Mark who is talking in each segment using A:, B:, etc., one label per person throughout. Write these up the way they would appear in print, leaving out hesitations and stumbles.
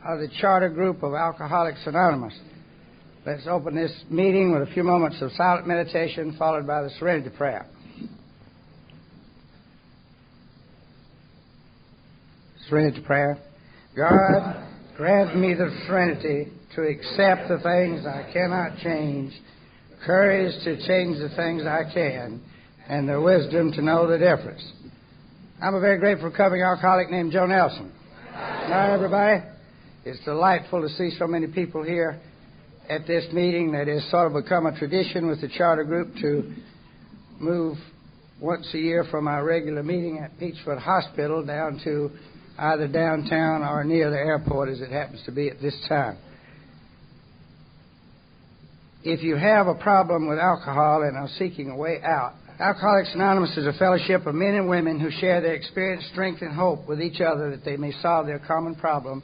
A: of the charter group of Alcoholics Anonymous. Let's open this meeting with a few moments of silent meditation followed by the Serenity Prayer. Serenity Prayer. God, grant me the serenity to accept the things I cannot change, courage to change the things I can, and the wisdom to know the difference. I'm a very grateful recovering alcoholic named Joe Nelson. Hi, everybody. It's delightful to see so many people here at this meeting that has sort of become a tradition with the charter group to move once a year from our regular meeting at Peachford Hospital down to either downtown or near the airport as it happens to be at this time. If you have a problem with alcohol and are seeking a way out, Alcoholics Anonymous is a fellowship of men and women who share their experience, strength, and hope with each other that they may solve their common problem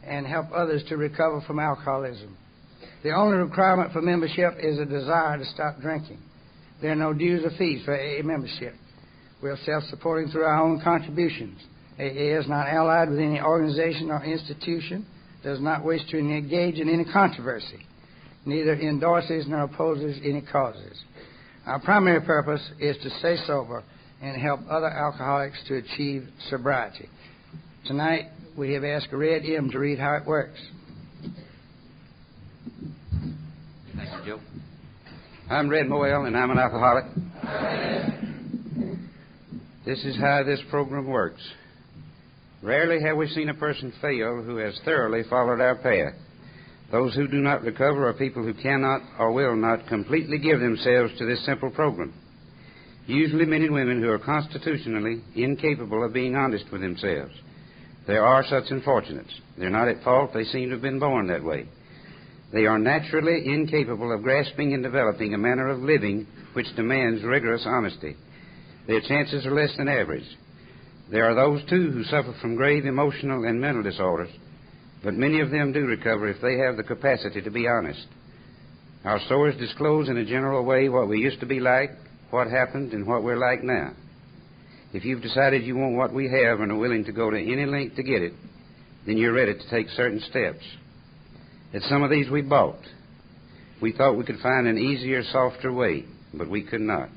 A: and help others to recover from alcoholism. The only requirement for membership is a desire to stop drinking. There are no dues or fees for AA membership. We are self-supporting through our own contributions. AA is not allied with any organization or institution, does not wish to engage in any controversy, neither endorses nor opposes any causes. Our primary purpose is to stay sober and help other alcoholics to achieve sobriety. Tonight, we have asked Red M to read how it works.
B: Thank you, Joe. I'm Red Moel, and I'm an alcoholic. This is how this program works. Rarely have we seen a person fail who has thoroughly followed our path. Those who do not recover are people who cannot or will not completely give themselves to this simple program. Usually men and women who are constitutionally incapable of being honest with themselves. There are such unfortunates. They're not at fault. They seem to have been born that way. They are naturally incapable of grasping and developing a manner of living which demands rigorous honesty. Their chances are less than average. There are those, too, who suffer from grave emotional and mental disorders, but many of them do recover if they have the capacity to be honest. Our stories disclose in a general way what we used to be like, what happened, and what we're like now. If you've decided you want what we have and are willing to go to any length to get it, then you're ready to take certain steps. At some of these we balked. We thought we could find an easier, softer way, but we could not.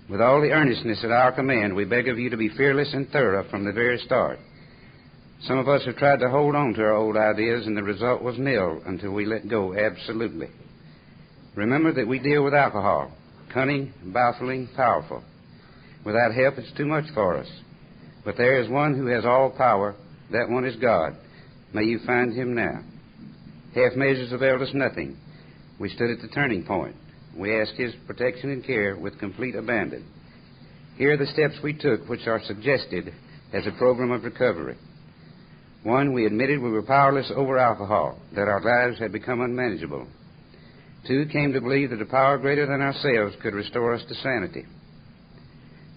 B: With all the earnestness at our command, we beg of you to be fearless and thorough from the very start. Some of us have tried to hold on to our old ideas, and the result was nil until we let go absolutely. Remember that we deal with alcohol, cunning, baffling, powerful. Without help, it's too much for us. But there is one who has all power. That one is God. May you find him now. Half measures availed us nothing. We stood at the turning point. We asked his protection and care with complete abandon. Here are the steps we took, which are suggested as a program of recovery. 1, we admitted we were powerless over alcohol, that our lives had become unmanageable. 2, came to believe that a power greater than ourselves could restore us to sanity.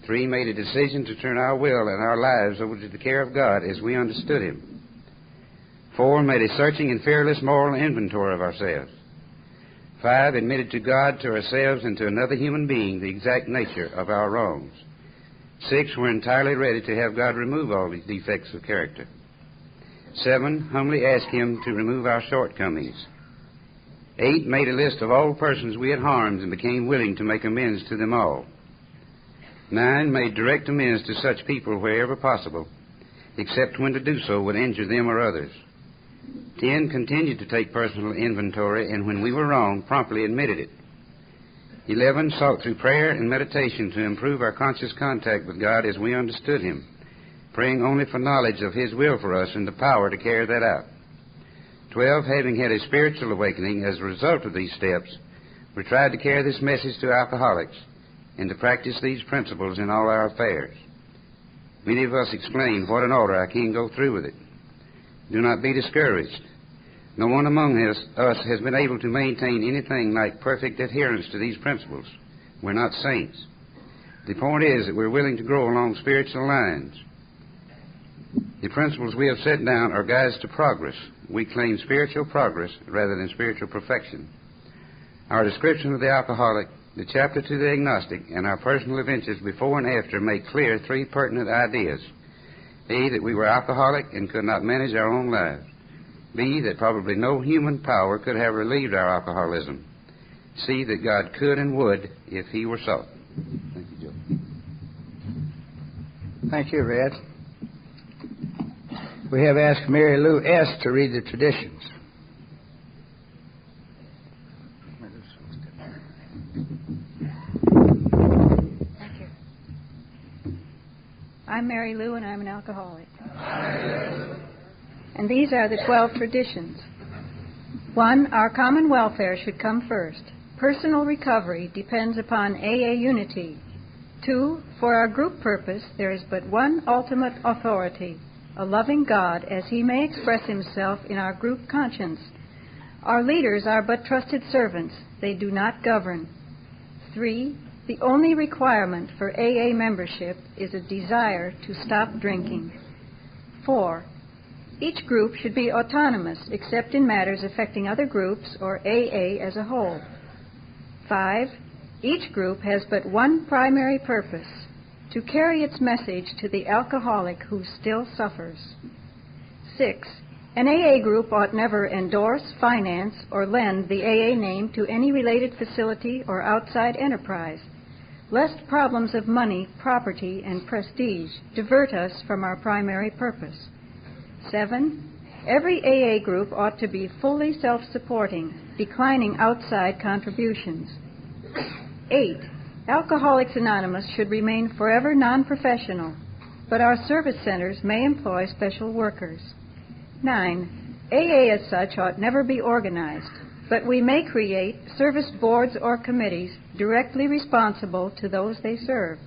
B: 3, made a decision to turn our will and our lives over to the care of God as we understood him. 4, made a searching and fearless moral inventory of ourselves. 5, admitted to God, to ourselves, and to another human being the exact nature of our wrongs. 6, were entirely ready to have God remove all these defects of character. 7, humbly asked him to remove our shortcomings. 8, made a list of all persons we had harmed and became willing to make amends to them all. 9, made direct amends to such people wherever possible, except when to do so would injure them or others. 10, continued to take personal inventory, and when we were wrong, promptly admitted it. 11, sought through prayer and meditation to improve our conscious contact with God as we understood him, praying only for knowledge of his will for us and the power to carry that out. 12, having had a spiritual awakening as a result of these steps, we tried to carry this message to alcoholics and to practice these principles in all our affairs. Many of us exclaimed, "What an order, I can't go through with it." Do not be discouraged. No one among us has been able to maintain anything like perfect adherence to these principles. We're not saints. The point is that we're willing to grow along spiritual lines. The principles we have set down are guides to progress. We claim spiritual progress rather than spiritual perfection. Our description of the alcoholic, the chapter to the agnostic, and our personal adventures before and after make clear 3 pertinent ideas. A, that we were alcoholic and could not manage our own lives. B, that probably no human power could have relieved our alcoholism. C, that God could and would if He were sought. Thank you, Joe.
A: Thank you, Red. We have asked Mary Lou S. to read the traditions.
C: Thank you. I'm Mary Lou, and I'm an alcoholic. And these are the 12 traditions. 1. Our common welfare should come first. Personal recovery depends upon AA unity. 2. For our group purpose, there is but one ultimate authority, a loving God, as He may express Himself in our group conscience. Our leaders are but trusted servants. They do not govern. 3. The only requirement for AA membership is a desire to stop drinking. 4. Each group should be autonomous except in matters affecting other groups or AA as a whole. 5. Each group has but one primary purpose, to carry its message to the alcoholic who still suffers. 6. An AA group ought never endorse, finance, or lend the AA name to any related facility or outside enterprise, lest problems of money, property, and prestige divert us from our primary purpose. 7. Every AA group ought to be fully self-supporting, declining outside contributions. 8. Alcoholics Anonymous should remain forever non-professional, but our service centers may employ special workers. 9. AA as such ought never be organized, but we may create service boards or committees directly responsible to those they serve.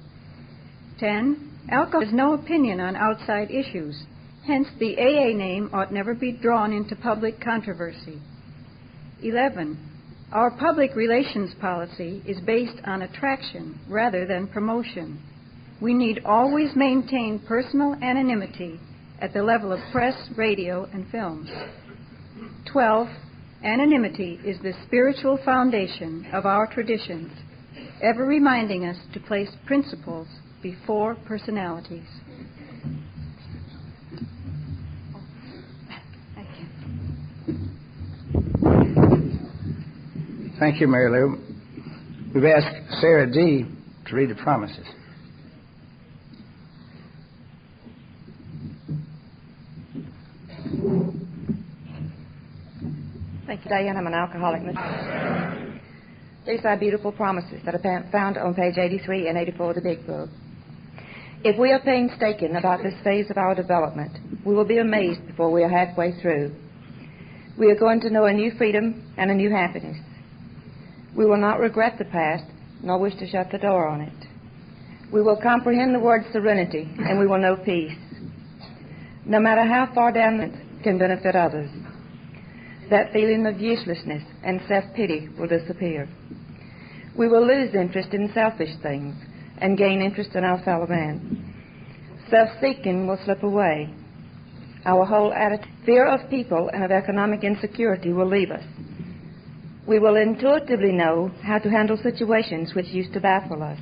C: 10. Alcohol has no opinion on outside issues. Hence, the AA name ought never be drawn into public controversy. 11. Our public relations policy is based on attraction rather than promotion. We need always maintain personal anonymity at the level of press, radio, and films. 12. Anonymity is the spiritual foundation of our traditions, ever reminding us to place principles before personalities.
A: Thank you, Mary Lou. We've asked Sarah D. to read the promises.
D: Thank you, Diane. I'm an alcoholic. These are beautiful promises that are found on page 83 and 84 of the Big Book. If we are painstaking about this phase of our development, we will be amazed before we are halfway through. We are going to know a new freedom and a new happiness. We will not regret the past, nor wish to shut the door on it. We will comprehend the word serenity, and we will know peace. No matter how far down it can benefit others, that feeling of uselessness and self-pity will disappear. We will lose interest in selfish things and gain interest in our fellow man. Self-seeking will slip away. Our whole attitude, fear of people and of economic insecurity will leave us. We will intuitively know how to handle situations which used to baffle us.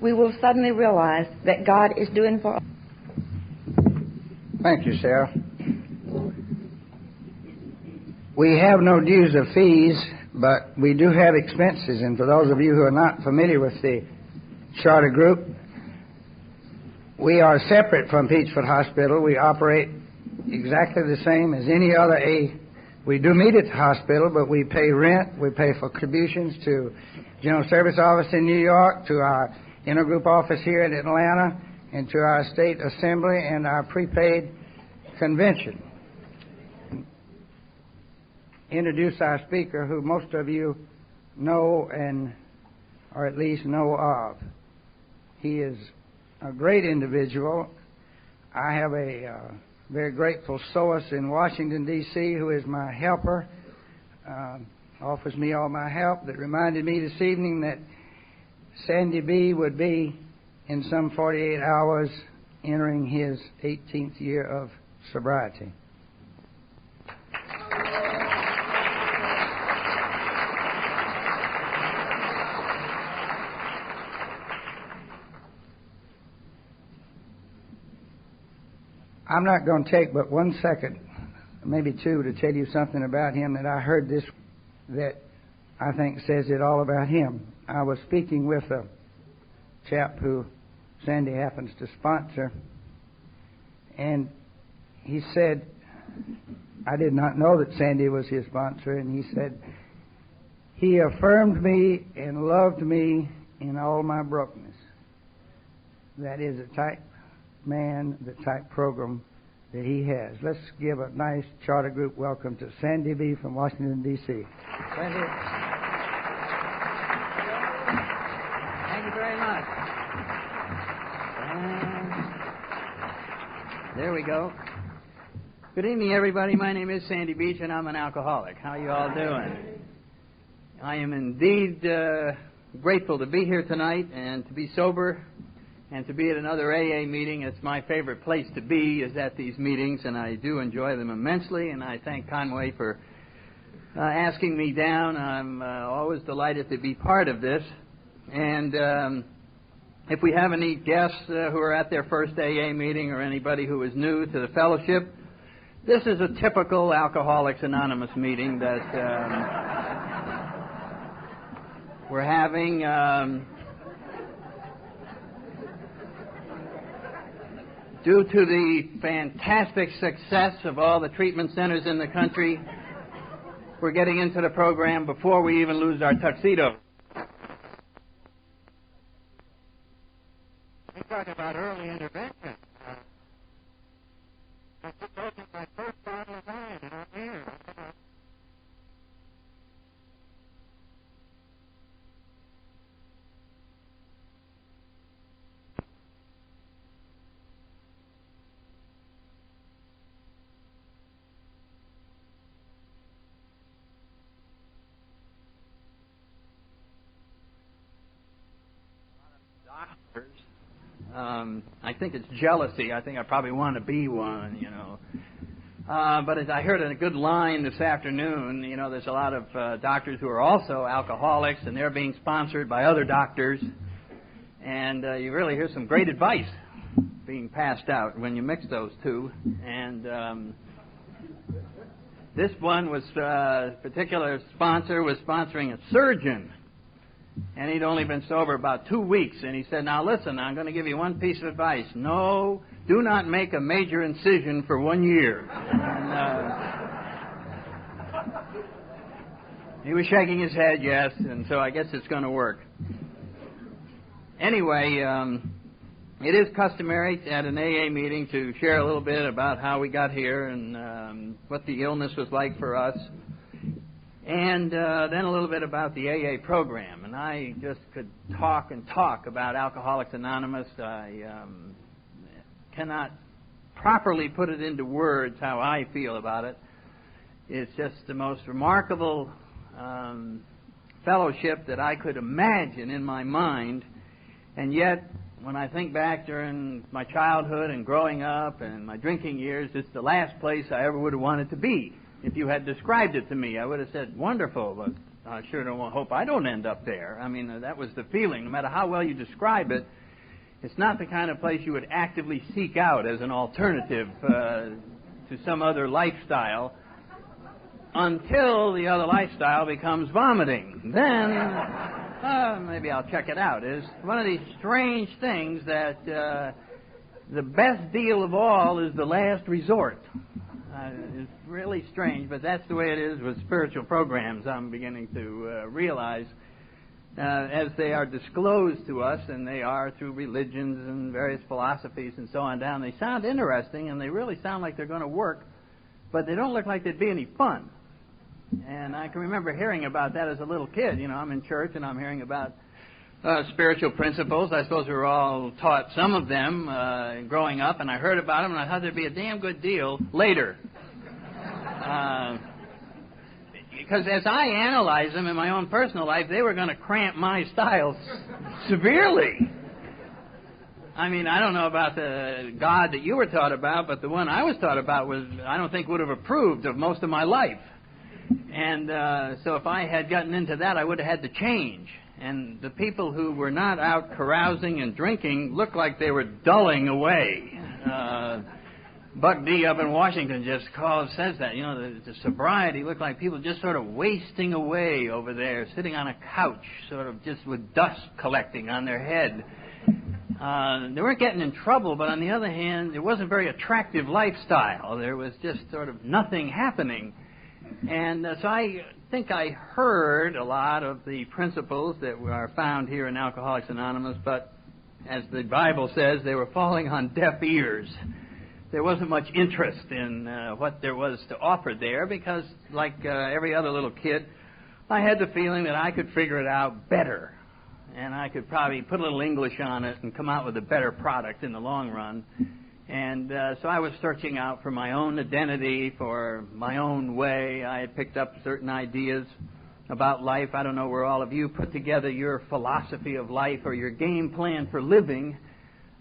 D: We will suddenly realize that God is doing for us.
A: Thank you, Sarah. We have no dues or fees, but we do have expenses. And for those of you who are not familiar with the charter group, we are separate from Peachford Hospital. We operate exactly the same as any other We do meet at the hospital, but we pay rent, we pay for contributions to General Service Office in New York, to our intergroup office here in Atlanta, and to our state assembly and our prepaid convention. Introduce our speaker, who most of you know or at least know of. He is a great individual. I have a very grateful source in Washington, D.C., who is my helper, offers me all my help, that reminded me this evening that Sandy B. would be in some 48 hours entering his 18th year of sobriety. I'm not going to take but 1 second maybe two, to tell you something about him that I heard this that I think says it all about him. I was speaking with a chap who Sandy happens to sponsor, and he said, I did not know that Sandy was his sponsor, and he said, he affirmed me and loved me in all my brokenness. That is the type man, the type program that he has. Let's give a nice charter group welcome to Sandy B. from Washington, D.C. Sandy.
E: Thank you very much. There we go. Good evening, everybody. My name is Sandy Beach, and I'm an alcoholic. How are you all doing? I am indeed grateful to be here tonight and to be sober and to be at another AA meeting. It's my favorite place to be, is at these meetings, and I do enjoy them immensely, and I thank Conway for asking me down. I'm always delighted to be part of this. And if we have any guests who are at their first AA meeting or anybody who is new to the fellowship, this is a typical Alcoholics Anonymous meeting that we're having. Due to the fantastic success of all the treatment centers in the country, we're getting into the program before we even lose our tuxedo.
B: We talk about early intervention. I took open my first bottle of wine, and I'm here.
E: I think it's jealousy. I think I probably want to be one, you know. But as I heard a good line this afternoon, you know, there's a lot of doctors who are also alcoholics, and they're being sponsored by other doctors. And you really hear some great advice being passed out when you mix those two. And this one was, particular sponsor was sponsoring a surgeon. And he'd only been sober about 2 weeks. And he said, now listen, I'm going to give you one piece of advice. No, do not make a major incision for 1 year. And, he was shaking his head, yes, and so I guess it's going to work. Anyway, it is customary at an AA meeting to share a little bit about how we got here and what the illness was like for us. And then a little bit about the AA program. And I just could talk and talk about Alcoholics Anonymous. I cannot properly put it into words how I feel about it. It's just the most remarkable fellowship that I could imagine in my mind. And yet, when I think back during my childhood and growing up and my drinking years, it's the last place I ever would have wanted to be. If you had described it to me, I would have said, wonderful, but I sure don't hope I don't end up there. I mean, that was the feeling. No matter how well you describe it, it's not the kind of place you would actively seek out as an alternative to some other lifestyle until the other lifestyle becomes vomiting. Then, maybe I'll check it out. It's one of these strange things that the best deal of all is the last resort. It's really strange, but that's the way it is with spiritual programs, I'm beginning to realize, as they are disclosed to us, and they are through religions and various philosophies and so on down. They sound interesting, and they really sound like they're going to work, but they don't look like they'd be any fun. And I can remember hearing about that as a little kid. You know, I'm in church, and I'm hearing about spiritual principles. I suppose we were all taught some of them growing up, and I heard about them, and I thought there'd be a damn good deal later. Because as I analyzed them in my own personal life, they were going to cramp my style severely. I mean, I don't know about the God that you were taught about, but the one I was taught about was, I don't think would have approved of most of my life. And so if I had gotten into that, I would have had to change. And the people who were not out carousing and drinking looked like they were dulling away. Buck D. up in Washington just says that. The sobriety looked like people just sort of wasting away over there, sitting on a couch, sort of just with dust collecting on their head. They weren't getting in trouble, but on the other hand, it wasn't a very attractive lifestyle. There was just sort of nothing happening. And so I think I heard a lot of the principles that are found here in Alcoholics Anonymous, but as the Bible says, they were falling on deaf ears. There wasn't much interest in what there was to offer there because, like every other little kid, I had the feeling that I could figure it out better. And I could probably put a little English on it and come out with a better product in the long run. And so I was searching out for my own identity, for my own way. I had picked up certain ideas about life. I don't know where all of you put together your philosophy of life or your game plan for living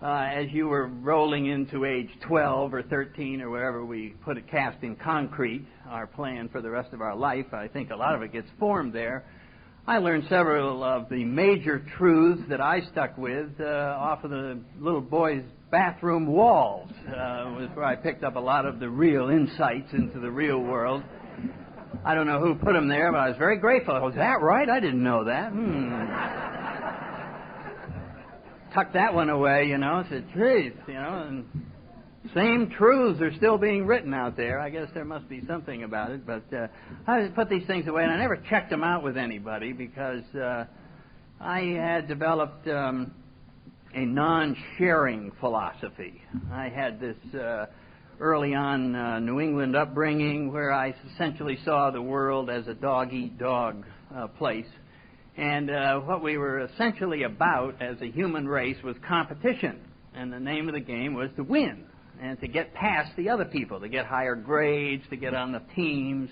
E: as you were rolling into age 12 or 13 or wherever we put it, cast in concrete, our plan for the rest of our life. I think a lot of it gets formed there. I learned several of the major truths that I stuck with off of the little boy's bathroom walls. Was where I picked up a lot of the real insights into the real world. I don't know who put them there, but I was very grateful. Was that right? I didn't know that. Tucked that one away, said, geez, and same truths are still being written out there. I guess there must be something about it, but I put these things away, and I never checked them out with anybody because I had developed a non-sharing philosophy. I had this early on New England upbringing where I essentially saw the world as a dog-eat-dog place. And what we were essentially about as a human race was competition. And the name of the game was to win and to get past the other people, to get higher grades, to get on the teams.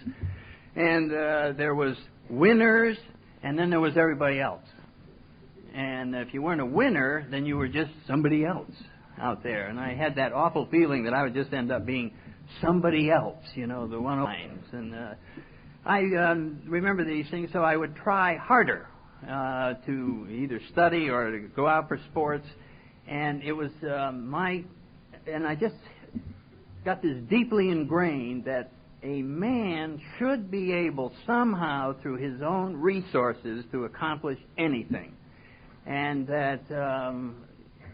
E: And there was winners, and then there was everybody else. And if you weren't a winner, then you were just somebody else out there. And I had that awful feeling that I would just end up being somebody else, the one of lines. And I remember these things, so I would try harder to either study or to go out for sports. And it was and I just got this deeply ingrained that a man should be able somehow through his own resources to accomplish anything. And that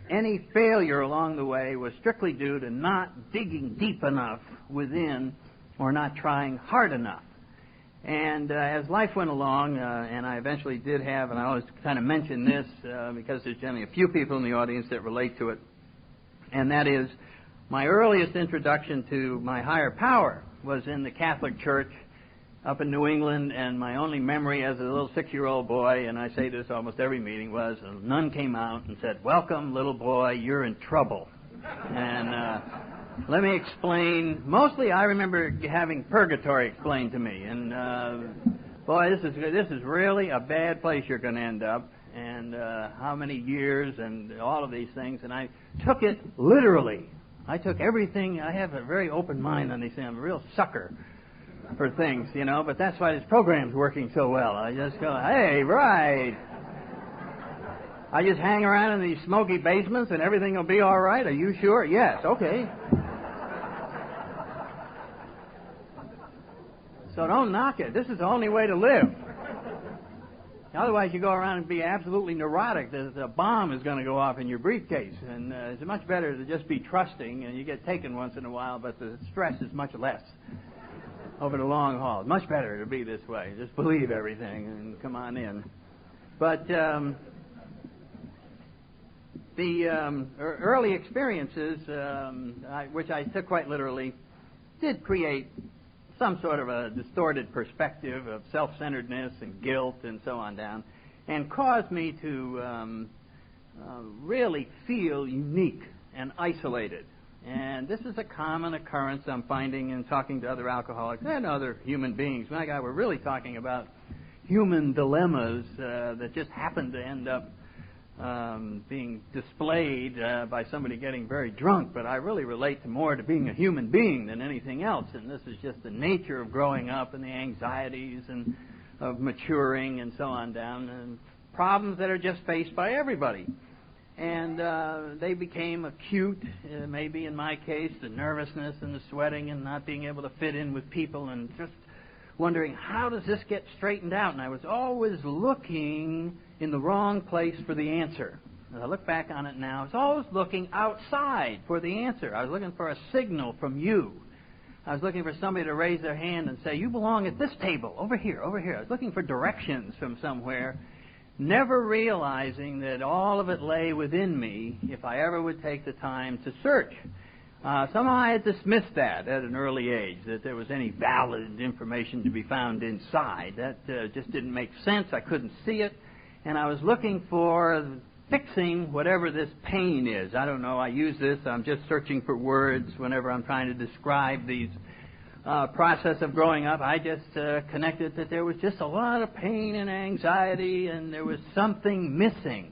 E: any failure along the way was strictly due to not digging deep enough within or not trying hard enough. And as life went along, and I eventually did have, and I always kind of mention this because there's generally a few people in the audience that relate to it, and that is my earliest introduction to my higher power was in the Catholic Church up in New England, and my only memory as a little 6-year-old boy, and I say this almost every meeting, was a nun came out and said, "Welcome, little boy, you're in trouble." And let me explain. Mostly I remember having purgatory explained to me, and boy, this is really a bad place you're going to end up, and how many years and all of these things, and I took it literally. I took everything. I have a very open mind on these things. I'm a real sucker for things, but that's why this program's working so well. I just go, hey, right. I just hang around in these smoky basements and everything will be all right. Are you sure? Yes, okay. So don't knock it. This is the only way to live. Otherwise, you go around and be absolutely neurotic. A bomb is going to go off in your briefcase. And it's much better to just be trusting, and you get taken once in a while, but the stress is much less over the long haul. It's much better to be this way. Just believe everything and come on in. But the early experiences, which I took quite literally, did create some sort of a distorted perspective of self-centeredness and guilt and so on down, and caused me to really feel unique and isolated. And this is a common occurrence I'm finding in talking to other alcoholics and other human beings. My God, we're really talking about human dilemmas that just happen to end up being displayed by somebody getting very drunk, but I really relate more to being a human being than anything else, and this is just the nature of growing up and the anxieties and of maturing and so on down, and problems that are just faced by everybody. And they became acute, maybe in my case, the nervousness and the sweating and not being able to fit in with people and just wondering, how does this get straightened out? And I was always looking in the wrong place for the answer. As I look back on it now, I was always looking outside for the answer. I was looking for a signal from you. I was looking for somebody to raise their hand and say, you belong at this table, over here, over here. I was looking for directions from somewhere, never realizing that all of it lay within me if I ever would take the time to search. Somehow I had dismissed that at an early age, that there was any valid information to be found inside. That just didn't make sense. I couldn't see it. And I was looking for fixing whatever this pain is. I don't know. I use this. I'm just searching for words whenever I'm trying to describe these process of growing up. I just connected that there was just a lot of pain and anxiety, and there was something missing.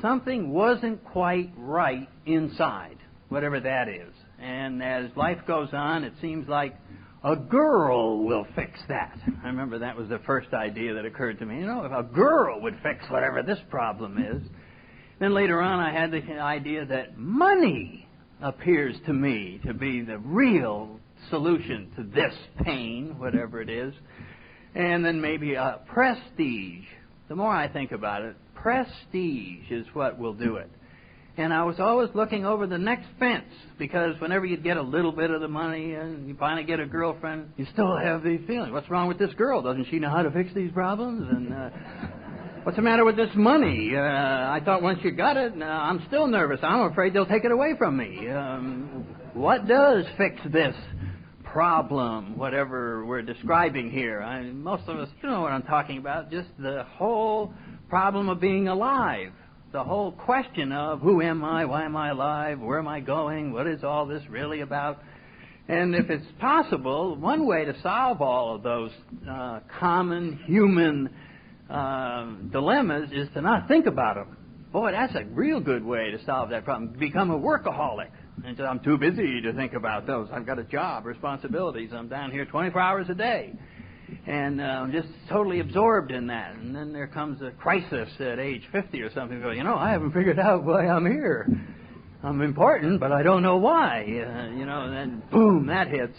E: Something wasn't quite right inside, whatever that is. And as life goes on, it seems like a girl will fix that. I remember that was the first idea that occurred to me. You know, if a girl would fix whatever this problem is. Then later on, I had the idea that money appears to me to be the real solution to this pain, whatever it is. And then maybe prestige. The more I think about it, prestige is what will do it. And I was always looking over the next fence, because whenever you'd get a little bit of the money and you finally get a girlfriend, you still have these feelings. What's wrong with this girl? Doesn't she know how to fix these problems? And what's the matter with this money? I thought once you got it, I'm still nervous. I'm afraid they'll take it away from me. What does fix this problem, whatever we're describing here? Most of us, you know what I'm talking about, just the whole problem of being alive. The whole question of who am I, why am I alive, where am I going, what is all this really about? And if it's possible, one way to solve all of those common human dilemmas is to not think about them. Boy, that's a real good way to solve that problem. Become a workaholic. And I'm too busy to think about those. I've got a job, responsibilities. I'm down here 24 hours a day. And I'm just totally absorbed in that. And then there comes a crisis at age 50 or something. You go, you know, I haven't figured out why I'm here. I'm important, but I don't know why. You know, and then boom, that hits.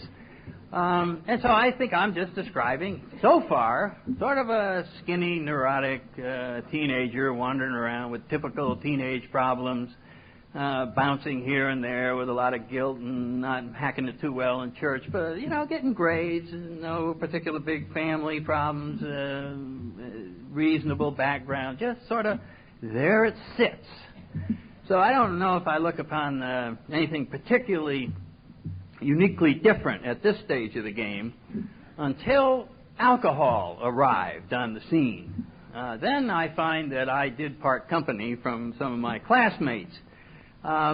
E: And so I think I'm just describing, so far, sort of a skinny, neurotic teenager wandering around with typical teenage problems. Bouncing here and there with a lot of guilt and not hacking it too well in church, but, you know, getting grades, no particular big family problems, reasonable background, just sort of there it sits. So I don't know if I look upon anything particularly uniquely different at this stage of the game until alcohol arrived on the scene. Then I find that I did part company from some of my classmates.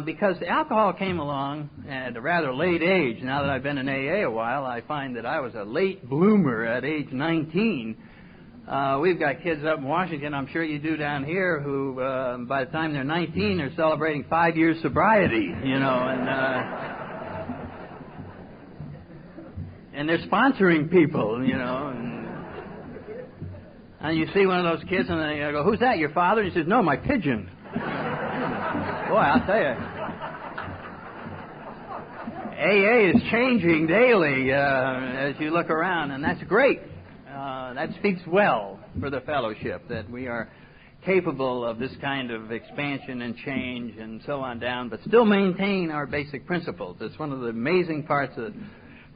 E: Because alcohol came along at a rather late age. Now that I've been in AA a while, I find that I was a late bloomer at age 19. We've got kids up in Washington, I'm sure you do down here, who by the time they're 19 are celebrating 5 years sobriety, you know, and they're sponsoring people, you know. And you see one of those kids and they go, "Who's that, your father?" And he says, "No, my pigeon." Boy, I'll tell you, AA is changing daily as you look around, and that's great. That speaks well for the fellowship, that we are capable of this kind of expansion and change and so on down, but still maintain our basic principles. It's one of the amazing parts of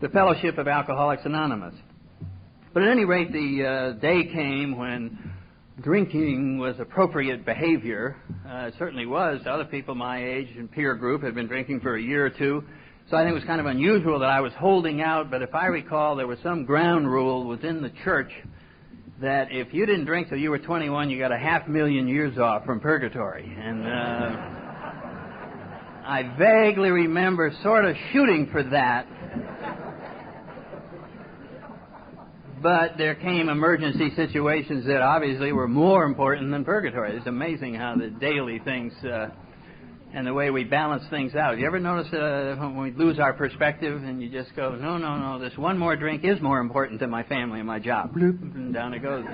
E: the fellowship of Alcoholics Anonymous. But at any rate, the day came when drinking was appropriate behavior. It certainly was. Other people my age and peer group had been drinking for a year or two, so I think it was kind of unusual that I was holding out. But if I recall, there was some ground rule within the church that if you didn't drink till you were 21, you got 500,000 years off from purgatory. And I vaguely remember sort of shooting for that. But there came emergency situations that obviously were more important than purgatory. It's amazing how the daily things and the way we balance things out. You ever notice when we lose our perspective and you just go, no, this one more drink is more important than my family and my job. Bloop, and down it goes.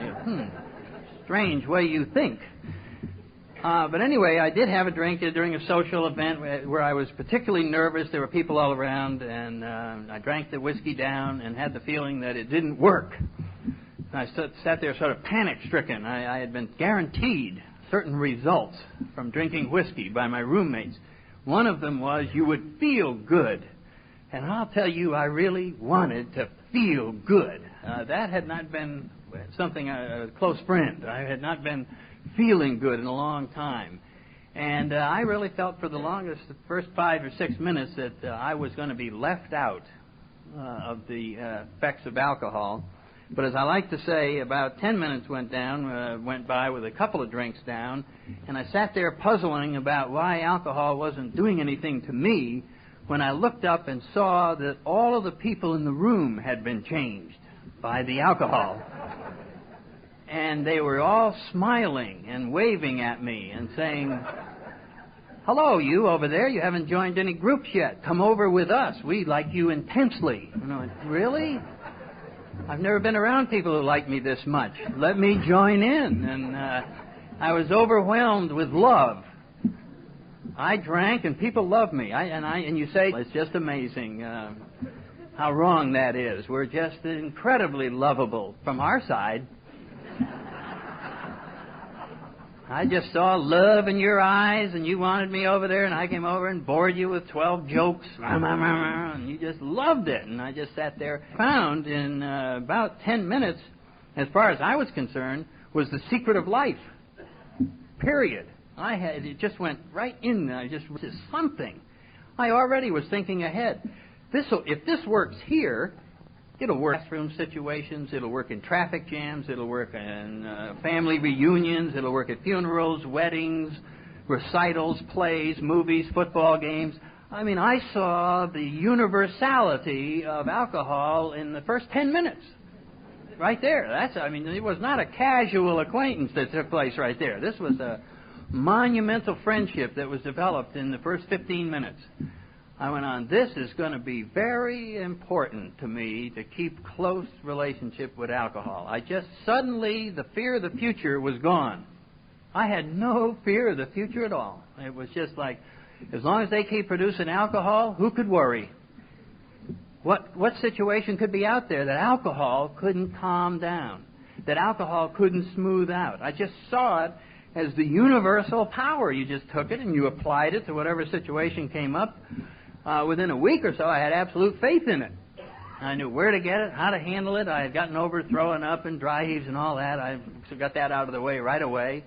E: Strange way you think. But anyway, I did have a drink during a social event where I was particularly nervous. There were people all around, and I drank the whiskey down and had the feeling that it didn't work. I sat there sort of panic-stricken. I had been guaranteed certain results from drinking whiskey by my roommates. One of them was you would feel good. And I'll tell you, I really wanted to feel good. That had not been something, a close friend. I had not been feeling good in a long time. And I really felt for the longest, the first 5 or 6 minutes, that I was going to be left out of the effects of alcohol. But as I like to say, about 10 minutes went by with a couple of drinks down, and I sat there puzzling about why alcohol wasn't doing anything to me when I looked up and saw that all of the people in the room had been changed by the alcohol. And they were all smiling and waving at me and saying, "Hello, you over there. You haven't joined any groups yet. Come over with us. We like you intensely." And I went, "Really? I've never been around people who like me this much. Let me join in." And I was overwhelmed with love. I drank, and people love me. And you say, it's just amazing how wrong that is. We're just incredibly lovable from our side. I just saw love in your eyes, and you wanted me over there, and I came over and bored you with 12 jokes, and you just loved it. And I just sat there. Found in about 10 minutes, as far as I was concerned, was the secret of life. Period. It just went right in there. This is something. I already was thinking ahead. If this works here, it'll work in classroom situations, it'll work in traffic jams, it'll work in family reunions, it'll work at funerals, weddings, recitals, plays, movies, football games. I mean, I saw the universality of alcohol in the first 10 minutes. Right there. It was not a casual acquaintance that took place right there. This was a monumental friendship that was developed in the first 15 minutes. I went on, this is going to be very important to me to keep close relationship with alcohol. Suddenly, the fear of the future was gone. I had no fear of the future at all. It was just like, as long as they keep producing alcohol, who could worry? What situation could be out there that alcohol couldn't calm down, that alcohol couldn't smooth out? I just saw it as the universal power. You just took it and you applied it to whatever situation came up. Within a week or so, I had absolute faith in it. I knew where to get it, how to handle it. I had gotten over throwing up and dry heaves and all that. I got that out of the way right away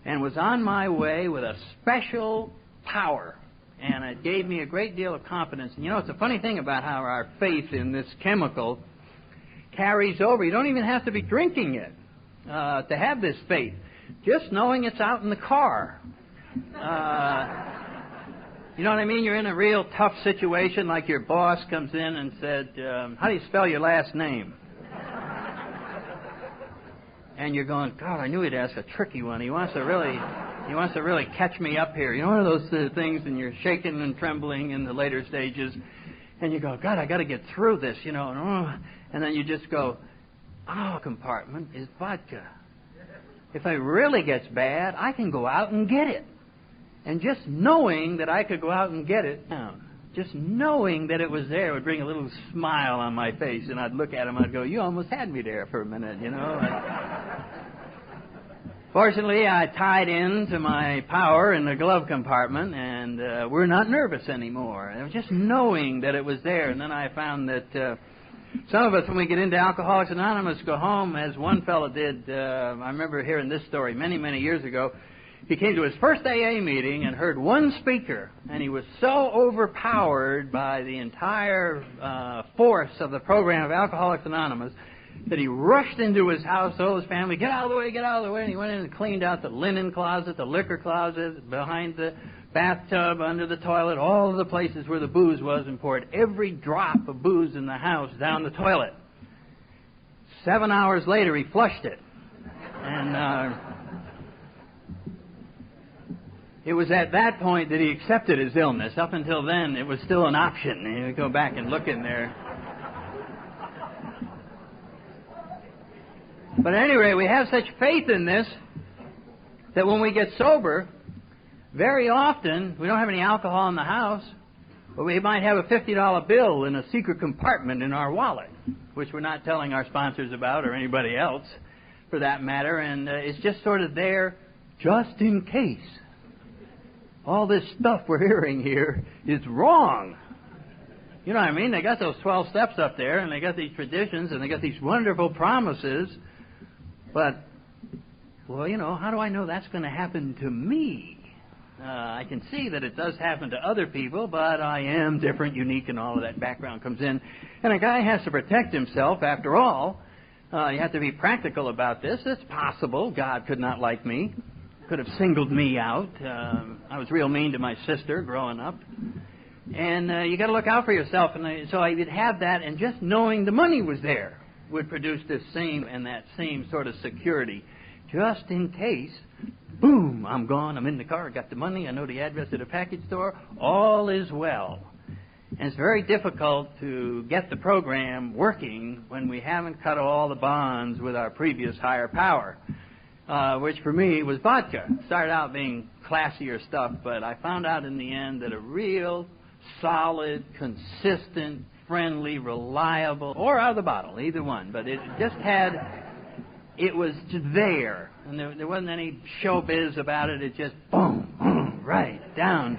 E: and was on my way with a special power. And it gave me a great deal of confidence. And it's a funny thing about how our faith in this chemical carries over. You don't even have to be drinking it to have this faith. Just knowing it's out in the car. You know what I mean? You're in a real tough situation, like your boss comes in and said, "How do you spell your last name?" And you're going, "God, I knew he'd ask a tricky one. He wants to really catch me up here." One of those things, and you're shaking and trembling in the later stages, and you go, "God, I got to get through this," and then you just go, compartment is vodka. If it really gets bad, I can go out and get it. And just knowing that I could go out and get it, just knowing that it was there would bring a little smile on my face, and I'd look at him and I'd go, "You almost had me there for a minute, Fortunately, I tied into my power in the glove compartment, and we're not nervous anymore. It was just knowing that it was there. And then I found that some of us, when we get into Alcoholics Anonymous, go home, as one fellow did. I remember hearing this story many, many years ago. He came to his first AA meeting and heard one speaker, and he was so overpowered by the entire force of the program of Alcoholics Anonymous that he rushed into his house, told his family, "Get out of the way, get out of the way," and he went in and cleaned out the linen closet, the liquor closet, behind the bathtub, under the toilet, all of the places where the booze was, and poured every drop of booze in the house down the toilet. 7 hours later, he flushed it. And it was at that point that he accepted his illness. Up until then, it was still an option. And he'd go back and look in there. But at any rate, we have such faith in this that when we get sober, very often we don't have any alcohol in the house, but we might have a $50 bill in a secret compartment in our wallet, which we're not telling our sponsors about or anybody else for that matter, and it's just sort of there just in case. All this stuff we're hearing here is wrong. You know what I mean? They got those 12 steps up there, and they got these traditions, and they got these wonderful promises, but, well, you know, how do I know that's going to happen to me? I can see that it does happen to other people, but I am different, unique, and all of that background comes in. And a guy has to protect himself, after all. You have to be practical about this. It's possible God could not like me, could have singled me out. I was real mean to my sister growing up. And you got to look out for yourself. And so I would have that, and just knowing the money was there would produce this same and that same sort of security. Just in case, boom, I'm gone, I'm in the car, I got the money, I know the address of the package store, all is well. And it's very difficult to get the program working when we haven't cut all the bonds with our previous higher power, which for me was vodka. It started out being classier stuff, but I found out in the end that a real, solid, consistent, friendly, reliable, or out of the bottle, either one, but it just had... It was there, and there wasn't any showbiz about it. It just, boom, right, down.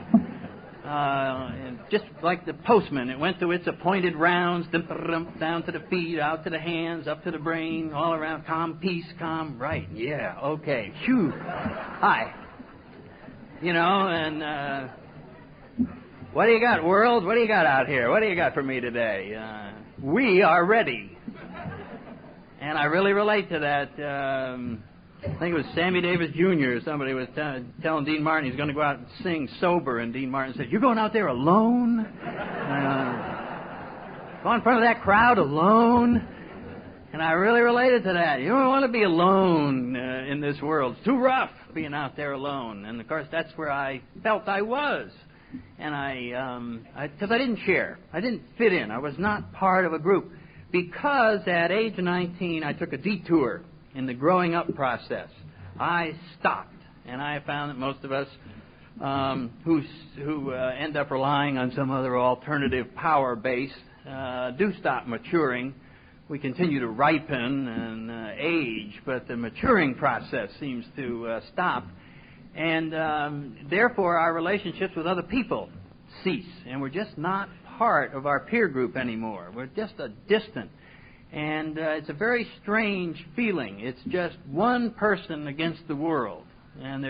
E: And just like the postman, it went through its appointed rounds, down to the feet, out to the hands, up to the brain, all around, calm, peace, calm, right, yeah, okay, phew, hi. You know, and what do you got, world? What do you got out here? What do you got for me today? We are ready. And I really relate to that. I think it was Sammy Davis Jr. Somebody was telling Dean Martin he's going to go out and sing sober, and Dean Martin said, "You're going out there alone? Go in front of that crowd alone?" And I really related to that. You don't want to be alone in this world. It's too rough being out there alone. And, of course, that's where I felt I was. And because I didn't share. I didn't fit in. I was not part of a group. Because at age 19, I took a detour in the growing up process. I stopped, and I found that most of us who end up relying on some other alternative power base do stop maturing. We continue to ripen and age, but the maturing process seems to stop. And therefore, our relationships with other people cease, and we're just not part of our peer group anymore. We're just a distant. And it's a very strange feeling. It's just one person against the world. And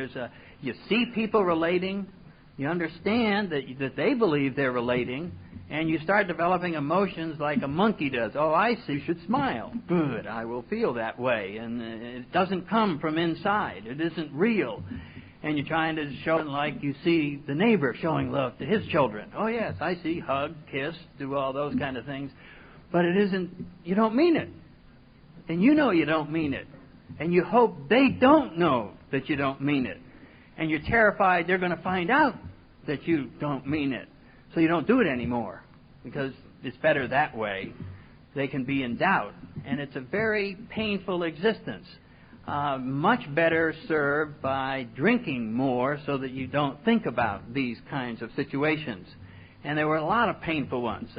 E: you see people relating, you understand that they believe they're relating, and you start developing emotions like a monkey does. Oh, I see, you should smile. Good, I will feel that way. And it doesn't come from inside. It isn't real. And you're trying to show it like you see the neighbor showing love to his children. Oh, yes, I see, hug, kiss, do all those kind of things. But it isn't, you don't mean it. And you know you don't mean it. And you hope they don't know that you don't mean it. And you're terrified they're going to find out that you don't mean it. So you don't do it anymore. Because it's better that way. They can be in doubt. And it's a very painful existence. Much better served by drinking more so that you don't think about these kinds of situations. And there were a lot of painful ones.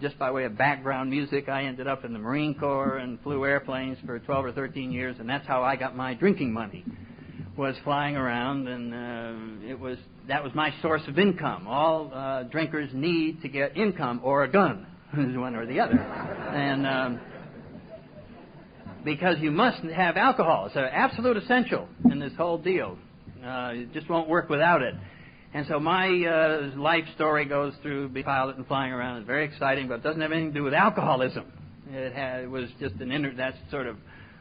E: Just by way of background music, I ended up in the Marine Corps and flew airplanes for 12 or 13 years, and that's how I got my drinking money, was flying around, and that was my source of income. All drinkers need to get income or a gun, one or the other. And because you must have alcohol. It's an absolute essential in this whole deal. It just won't work without it. And so my life story goes through being a pilot and flying around. It's very exciting, but it doesn't have anything to do with alcoholism. It was just that's sort of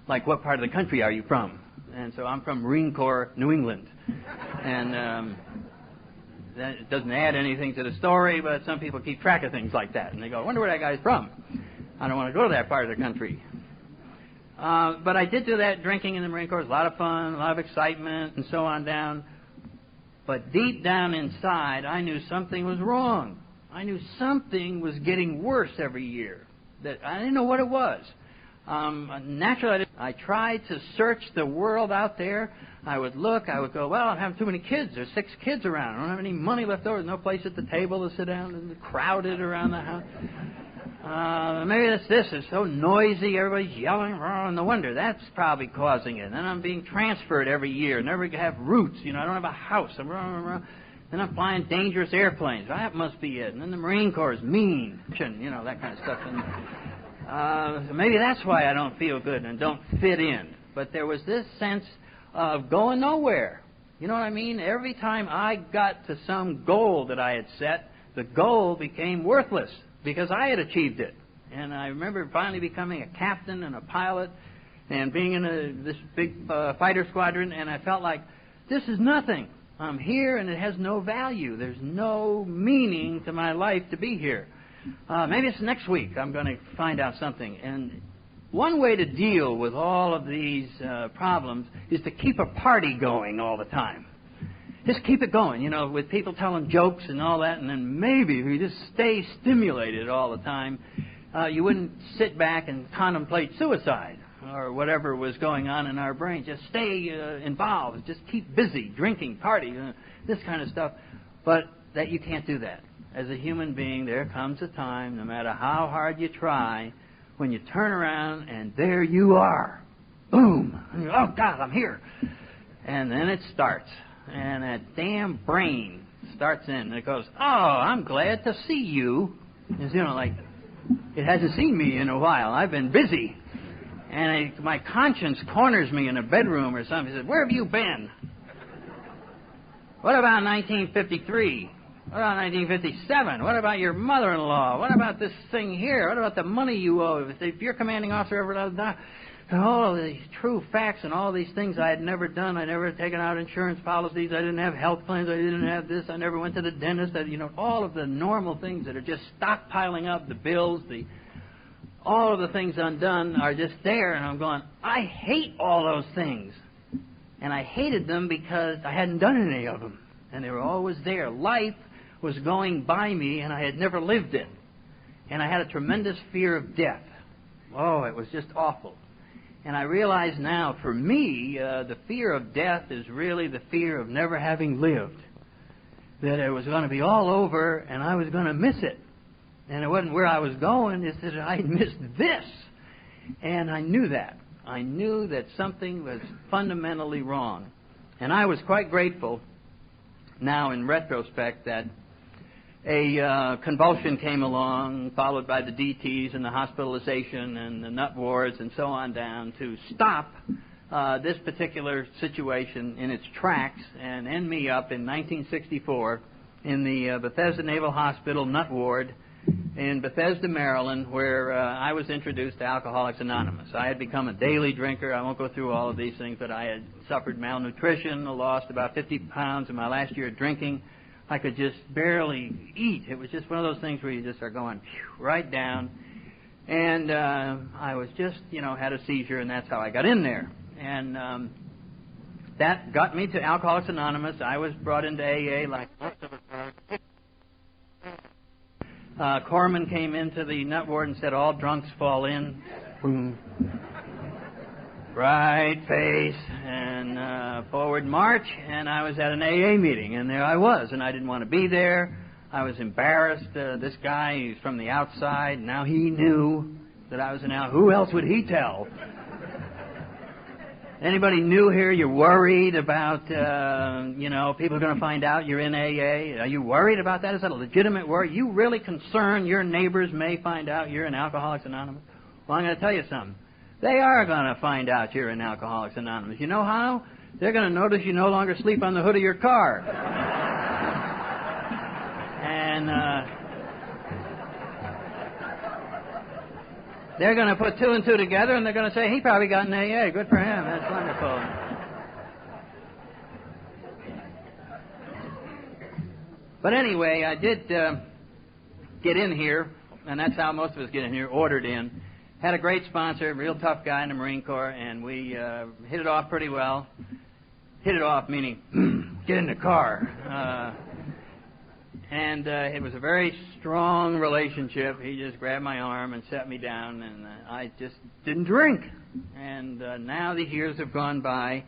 E: like, what part of the country are you from? And so I'm from Marine Corps, New England. And it doesn't add anything to the story, but some people keep track of things like that. And they go, I wonder where that guy's from. I don't want to go to that part of the country. But I did do that drinking in the Marine Corps. It was a lot of fun, a lot of excitement, and so on down. But deep down inside, I knew something was wrong. I knew something was getting worse every year. That I didn't know what it was. Naturally, I tried to search the world out there. I would look, I would go, well, I'm having too many kids. There's 6 kids around. I don't have any money left over. There's no place at the table to sit down, and crowded around the house. Maybe it's this. It's so noisy. Everybody's yelling. Oh, no wonder. That's probably causing it. And then I'm being transferred every year. Never have roots. I don't have a house. Then I'm flying dangerous airplanes. That must be it. And then the Marine Corps is mean. That kind of stuff. And maybe that's why I don't feel good and don't fit in. But there was this sense of going nowhere. You know what I mean? Every time I got to some goal that I had set, the goal became worthless because I had achieved it. And I remember finally becoming a captain and a pilot and being in this big fighter squadron, and I felt like this is nothing. I'm here and it has no value. There's no meaning to my life to be here. Maybe it's next week I'm going to find out something. And one way to deal with all of these problems is to keep a party going all the time. Just keep it going, with people telling jokes and all that, and then maybe if you just stay stimulated all the time, you wouldn't sit back and contemplate suicide or whatever was going on in our brain. Just stay involved. Just keep busy, drinking, partying, this kind of stuff. But that you can't do that. As a human being, there comes a time, no matter how hard you try, when you turn around and there you are. Boom! Oh, God, I'm here. And then it starts. And that damn brain starts in. And it goes, oh, I'm glad to see you. It's, like it hasn't seen me in a while. I've been busy. And my conscience corners me in a bedroom or something. He says, where have you been? What about 1953? What about 1957? What about your mother-in-law? What about this thing here? What about the money you owe? If your commanding officer ever does that, all of these true facts and all these things I had never done. I never had taken out insurance policies. I didn't have health plans. I didn't have this. I never went to the dentist. All of the normal things that are just stockpiling up, the bills, all of the things undone are just there. And I'm going, I hate all those things. And I hated them because I hadn't done any of them. And they were always there. Life was going by me, and I had never lived it. And I had a tremendous fear of death. Oh, it was just awful. And I realize now, for me, the fear of death is really the fear of never having lived. That it was going to be all over, and I was going to miss it. And it wasn't where I was going, it's that I missed this. And I knew that. I knew that something was fundamentally wrong. And I was quite grateful now in retrospect that a convulsion came along, followed by the DTs and the hospitalization and the nut wards and so on down to stop this particular situation in its tracks and end me up in 1964 in the Bethesda Naval Hospital nut ward in Bethesda, Maryland, where I was introduced to Alcoholics Anonymous. I had become a daily drinker. I won't go through all of these things, but I had suffered malnutrition, lost about 50 pounds in my last year of drinking. I could just barely eat. It was just one of those things where you just are going right down. And I was just, had a seizure, and that's how I got in there. And that got me to Alcoholics Anonymous. I was brought into AA like most of us are. Corman came into the nut ward and said, all drunks fall in. Boom. Right face and forward march, and I was at an AA meeting, and there I was, and I didn't want to be there. I was embarrassed. This guy, he's from the outside. Now he knew that I was an out. Who else would he tell? Anybody new here? You're worried about, people are going to find out you're in AA? Are you worried about that? Is that a legitimate worry? You really concerned your neighbors may find out you're in Alcoholics Anonymous? Well, I'm going to tell you something. They are going to find out you're in Alcoholics Anonymous. You know how? They're going to notice you no longer sleep on the hood of your car. And they're going to put two and two together, and they're going to say, he probably got an AA. Good for him. That's wonderful. But anyway, I did get in here, and that's how most of us get in here, ordered in. Had a great sponsor, a real tough guy in the Marine Corps, and we hit it off pretty well. Hit it off meaning, get in the car. And it was a very strong relationship. He just grabbed my arm and sat me down, and I just didn't drink. And now the years have gone by,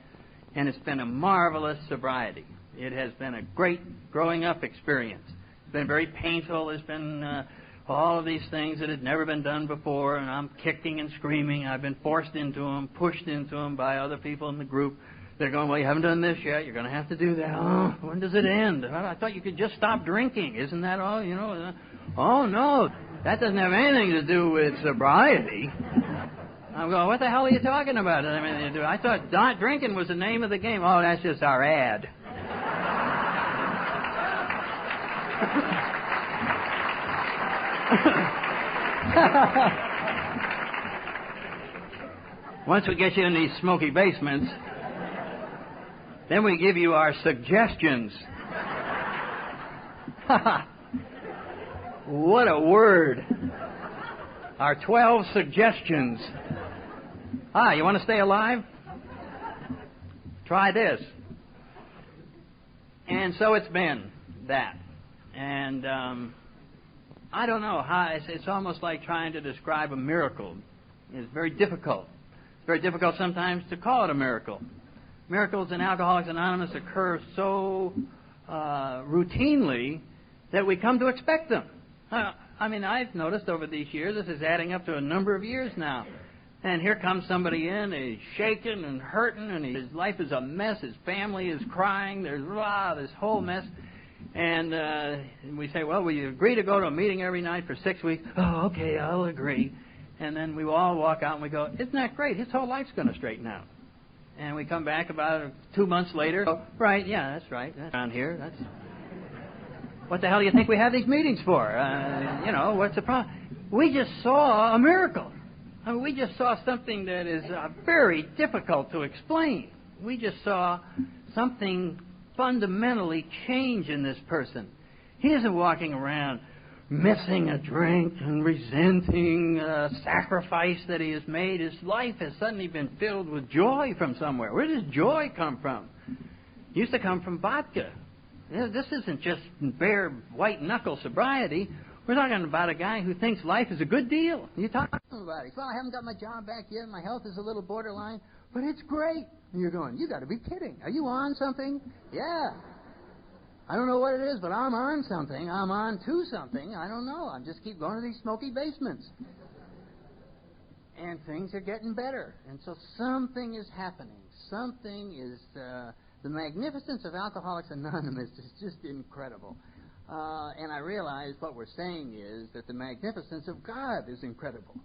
E: and it's been a marvelous sobriety. It has been a great growing up experience. It's been very painful. There's been all of these things that had never been done before, and I'm kicking and screaming. I've been forced into them, pushed into them by other people in the group. They're going, well, you haven't done this yet. You're going to have to do that. Oh, when does it end? I thought you could just stop drinking. Isn't that all? You know? Oh, no. That doesn't have anything to do with sobriety. I'm going, what the hell are you talking about? I thought not drinking was the name of the game. Oh, that's just our ad. Once we get you in these smoky basements, then we give you our suggestions. What a word. Our 12 suggestions. You want to stay alive? Try this. And so it's been that. And I don't know how, it's almost like trying to describe a miracle. It's very difficult. It's very difficult sometimes to call it a miracle. Miracles in Alcoholics Anonymous occur so routinely that we come to expect them. I've noticed over these years, this is adding up to a number of years now. And here comes somebody in, he's shaking and hurting, and his life is a mess, his family is crying, there's this whole mess. And we say, well, will you agree to go to a meeting every night for 6 weeks? Oh, okay, I'll agree. And then we all walk out and we go, isn't that great? His whole life's going to straighten out. And we come back about 2 months later. Oh, right, yeah, that's right. That's around here. That's what the hell do you think we have these meetings for? What's the problem? We just saw a miracle. We just saw something that is very difficult to explain. We just saw something fundamentally change in this person. He isn't walking around missing a drink and resenting a sacrifice that he has made. His life has suddenly been filled with joy from somewhere. Where does joy come from? It used to come from vodka. This isn't just bare white-knuckle sobriety. We're talking about a guy who thinks life is a good deal. You talk about it. Well, I haven't got my job back yet. My health is a little borderline, but it's great. And you're going, you got to be kidding. Are you on something? Yeah. I don't know what it is, but I'm on something. I'm on to something. I don't know. I just keep going to these smoky basements. And things are getting better. And so something is happening. Something is... the magnificence of Alcoholics Anonymous is just incredible. And I realize what we're saying is that the magnificence of God is incredible.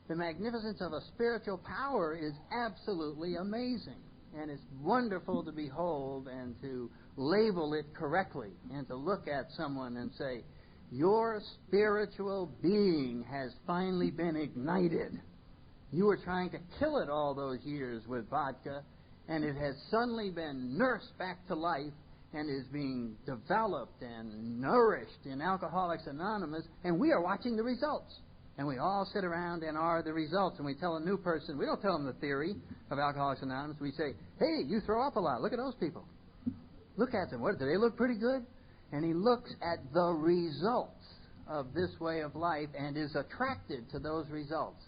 E: The magnificence of a spiritual power is absolutely amazing. And it's wonderful to behold and to label it correctly and to look at someone and say, your spiritual being has finally been ignited. You were trying to kill it all those years with vodka, and it has suddenly been nursed back to life and is being developed and nourished in Alcoholics Anonymous, and we are watching the results. And we all sit around and are the results, and we tell a new person, we don't tell them the theory of Alcoholics Anonymous. We say, hey, you throw up a lot. Look at those people. Look at them. What, do they look pretty good? And he looks at the results of this way of life and is attracted to those results.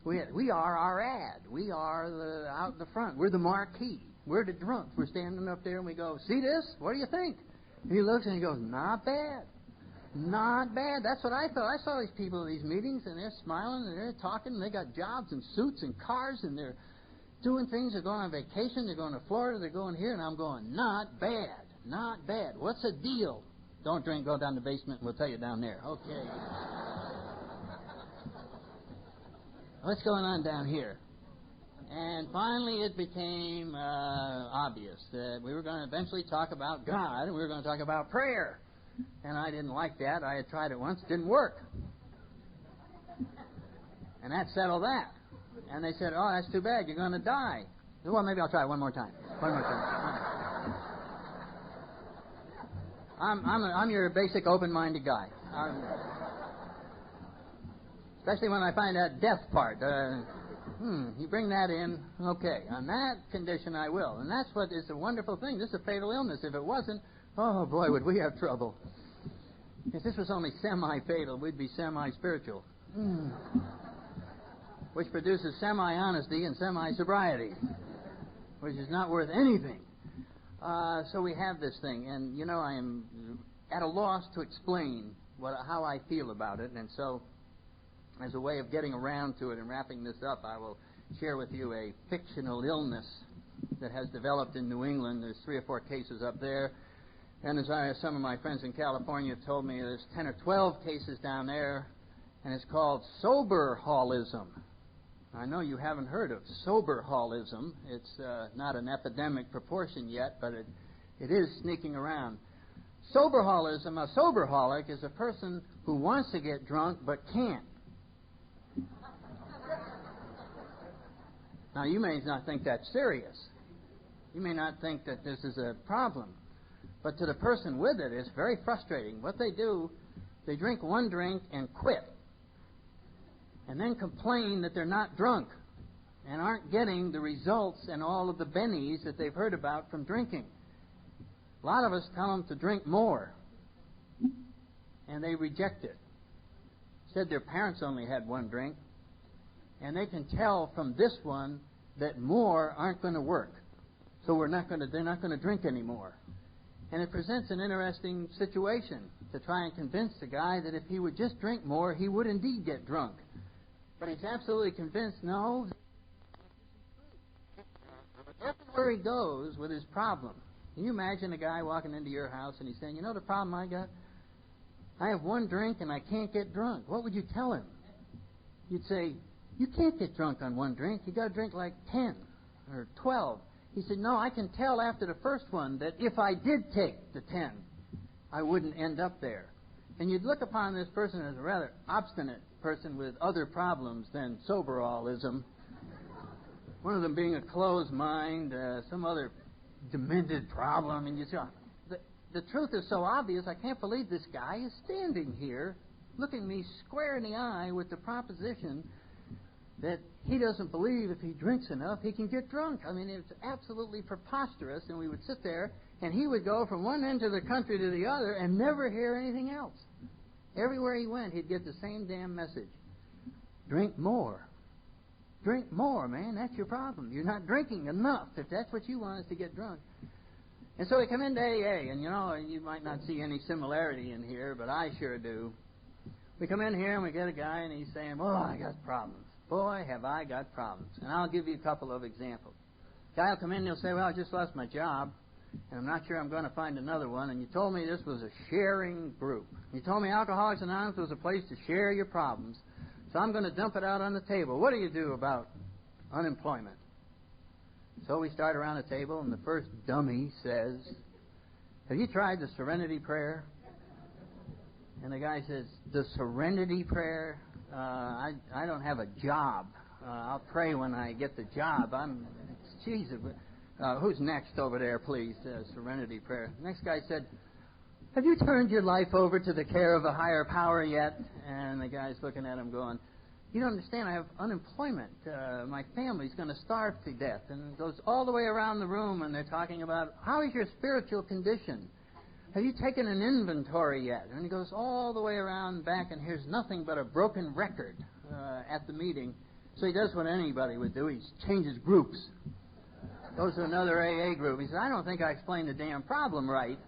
E: We are our ad. We are out in the front. We're the marquee. We're the drunks. We're standing up there and we go, see this? What do you think? And he looks and he goes, not bad. Not bad. That's what I thought. I saw these people at these meetings and they're smiling and they're talking and they got jobs and suits and cars and they're doing things. They're going on vacation. They're going to Florida. They're going here. And I'm going, not bad. Not bad. What's the deal? Don't drink. Go down the basement and we'll tell you down there. Okay. What's going on down here? And finally it became obvious that we were going to eventually talk about God and we were going to talk about prayer. And I didn't like that. I had tried it once. It didn't work. And that settled that. And they said, oh, that's too bad. You're going to die. Well, maybe I'll try it one more time. One more time. I'm your basic open-minded guy. Especially when I find that death part. You bring that in, okay. On that condition, I will. And that's what is a wonderful thing. This is a fatal illness. If it wasn't, oh, boy, would we have trouble. If this was only semi-fatal, we'd be semi-spiritual. Which produces semi-honesty and semi-sobriety, which is not worth anything. So we have this thing, and I am at a loss to explain how I feel about it, and so as a way of getting around to it and wrapping this up, I will share with you a fictional illness that has developed in New England. There's 3 or 4 cases up there, and as some of my friends in California have told me, there's 10 or 12 cases down there, and it's called soberholism. I know you haven't heard of soberholism. It's not an epidemic proportion yet, but it is sneaking around. Soberholism, a soberholic, is a person who wants to get drunk but can't. Now, you may not think that's serious. You may not think that this is a problem. But to the person with it, it's very frustrating. What they do, they drink one drink and quit, and then complain that they're not drunk and aren't getting the results and all of the bennies that they've heard about from drinking. A lot of us tell them to drink more, and they reject it. Said their parents only had one drink, and they can tell from this one that more aren't going to work. So they're not going to drink anymore. And it presents an interesting situation to try and convince the guy that if he would just drink more, he would indeed get drunk. But he's absolutely convinced, no. Everywhere he goes with his problem. Can you imagine a guy walking into your house and he's saying, the problem I got? I have one drink and I can't get drunk. What would you tell him? You'd say, you can't get drunk on one drink. You got to drink like 10 or 12. He said, no, I can tell after the first one that if I did take the 10, I wouldn't end up there. And you'd look upon this person as a rather obstinate person with other problems than soberholism. One of them being a closed mind, some other demented problem. And you say, the truth is so obvious, I can't believe this guy is standing here looking me square in the eye with the proposition that he doesn't believe if he drinks enough, he can get drunk. I mean, it's absolutely preposterous, and we would sit there, and he would go from one end of the country to the other and never hear anything else. Everywhere he went, he'd get the same damn message. Drink more. Drink more, man. That's your problem. You're not drinking enough. If that's what you want is to get drunk. And so we come into AA, and you might not see any similarity in here, but I sure do. We come in here, and we get a guy, and he's saying, oh, I got problems. Boy, have I got problems. And I'll give you a couple of examples. Guy will come in and he'll say, well, I just lost my job, and I'm not sure I'm going to find another one, and you told me this was a sharing group. You told me Alcoholics Anonymous was a place to share your problems, so I'm going to dump it out on the table. What do you do about unemployment? So we start around the table, and the first dummy says, have you tried the Serenity Prayer? And the guy says, the Serenity Prayer? I don't have a job. I'll pray when I get the job. Who's next over there, please? Serenity Prayer. Next guy said, have you turned your life over to the care of a higher power yet? And the guy's looking at him going, you don't understand, I have unemployment. My family's going to starve to death. And it goes all the way around the room, and they're talking about, how is your spiritual condition? Have you taken an inventory yet? And he goes all the way around back, and here's nothing but a broken record at the meeting. So he does what anybody would do. He changes groups. Goes to another AA group. He says, I don't think I explained the damn problem right.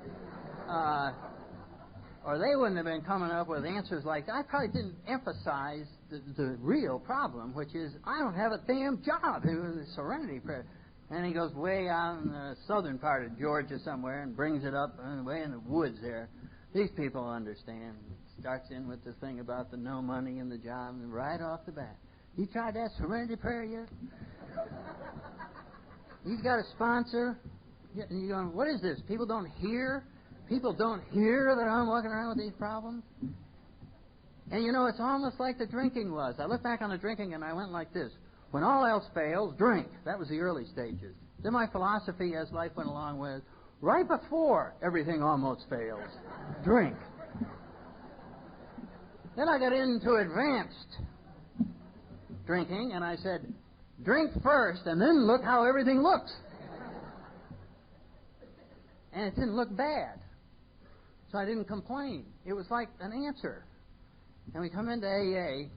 E: Or they wouldn't have been coming up with answers like that. I probably didn't emphasize the real problem, which is I don't have a damn job. It was a Serenity Prayer. And he goes way out in the southern part of Georgia somewhere and brings it up way in the woods there. These people understand. Starts in with the thing about the no money and the job, and right off the bat. You tried that Serenity Prayer yet? You've got a sponsor? And you're going, what is this? People don't hear? People don't hear that I'm walking around with these problems? And it's almost like the drinking was. I look back on the drinking and I went like this. When all else fails, drink. That was the early stages. Then my philosophy as life went along was, right before everything almost fails, drink. Then I got into advanced drinking, and I said, drink first, and then look how everything looks. And it didn't look bad. So I didn't complain. It was like an answer. And we come into AA,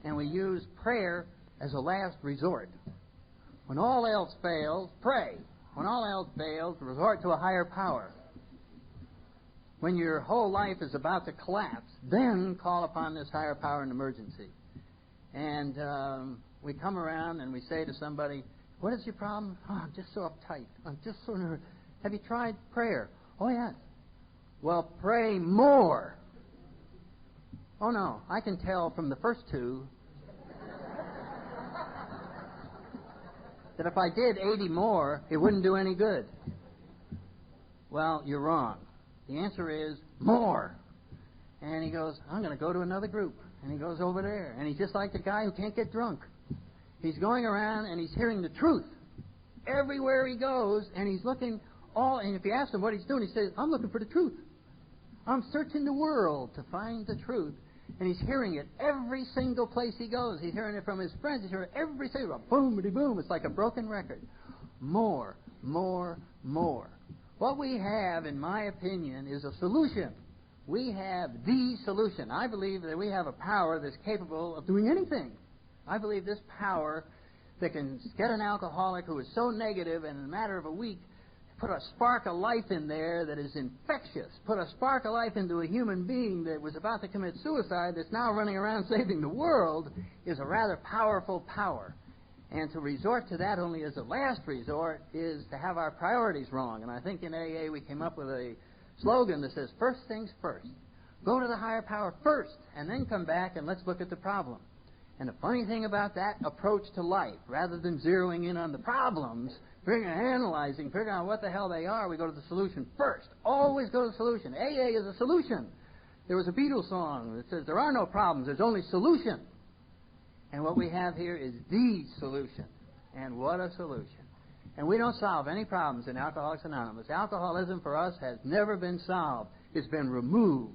E: and we use prayer as a last resort. When all else fails, pray. When all else fails, resort to a higher power. When your whole life is about to collapse, then call upon this higher power in emergency. And we come around and we say to somebody, what is your problem? Oh, I'm just so uptight. I'm just so nervous. Have you tried prayer? Oh, yes. Well, pray more. Oh, no. I can tell from the first two that if I did 80 more, it wouldn't do any good. Well, you're wrong. The answer is more. And he goes, I'm going to go to another group. And he goes over there. And he's just like the guy who can't get drunk. He's going around and he's hearing the truth everywhere he goes, and he's looking all. And if you ask him what he's doing, he says, I'm looking for the truth. I'm searching the world to find the truth. And he's hearing it every single place he goes. He's hearing it from his friends. He's hearing it every single boom-a-de-boom. It's like a broken record. More, more, more. What we have, in my opinion, is a solution. We have the solution. I believe that we have a power that's capable of doing anything. I believe this power that can get an alcoholic who is so negative and in a matter of a week put a spark of life in there that is infectious, put a spark of life into a human being that was about to commit suicide that's now running around saving the world, is a rather powerful power. And to resort to that only as a last resort is to have our priorities wrong. And I think in AA we came up with a slogan that says, first things first. Go to the higher power first, and then come back and let's look at the problem. And the funny thing about that approach to life, rather than zeroing in on the problems, analyzing, figuring out what the hell they are, we go to the solution first. Always go to the solution. AA is a solution. There was a Beatles song that says, there are no problems, there's only solution. And what we have here is the solution. And what a solution. And we don't solve any problems in Alcoholics Anonymous. Alcoholism for us has never been solved. It's been removed.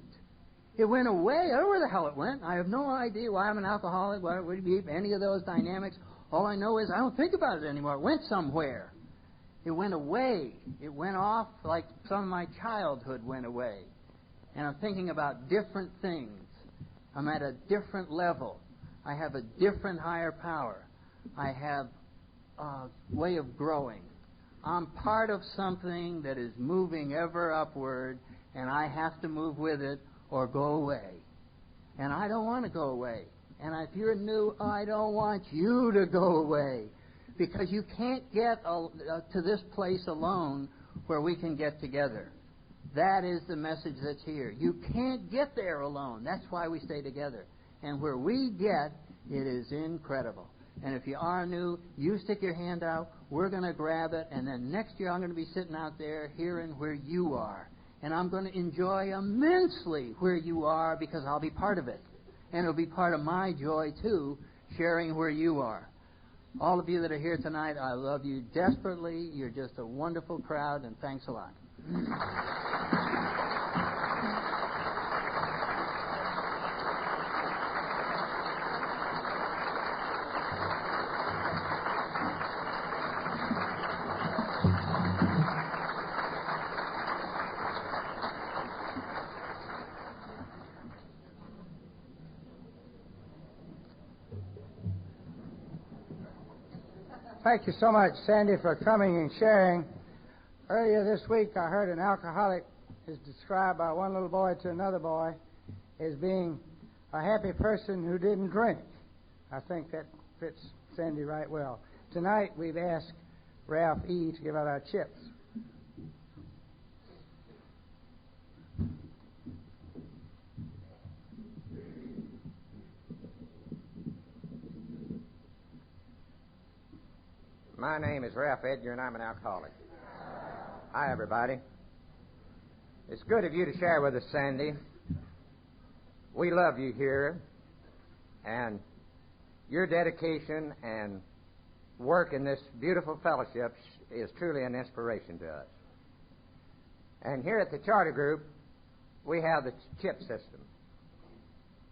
E: It went away. I don't know where the hell it went. I have no idea why I'm an alcoholic, why it would be any of those dynamics. All I know is I don't think about it anymore. It went somewhere. It went away. It went off like some of my childhood went away. And I'm thinking about different things. I'm at a different level. I have a different higher power. I have a way of growing. I'm part of something that is moving ever upward, and I have to move with it or go away. And I don't want to go away. And if you're new, I don't want you to go away. Because you can't get to this place alone where we can get together. That is the message that's here. You can't get there alone. That's why we stay together. And where we get, it is incredible. And if you are new, you stick your hand out, we're going to grab it, and then next year I'm going to be sitting out there hearing where you are. And I'm going to enjoy immensely where you are because I'll be part of it. And it'll be part of my joy, too, sharing where you are. All of you that are here tonight, I love you desperately. You're just a wonderful crowd, and thanks a lot.
A: Thank you so much, Sandy, for coming and sharing. Earlier this week, I heard an alcoholic is described by one little boy to another boy as being a happy person who didn't drink. I think that fits Sandy right well. Tonight, we've asked Ralph E. to give out our chips.
F: My name is Ralph Edgar, and I'm an alcoholic. Hi, everybody. It's good of you to share with us, Sandy. We love you here, and your dedication and work in this beautiful fellowship is truly an inspiration to us. And here at the Charter Group, we have the chip system.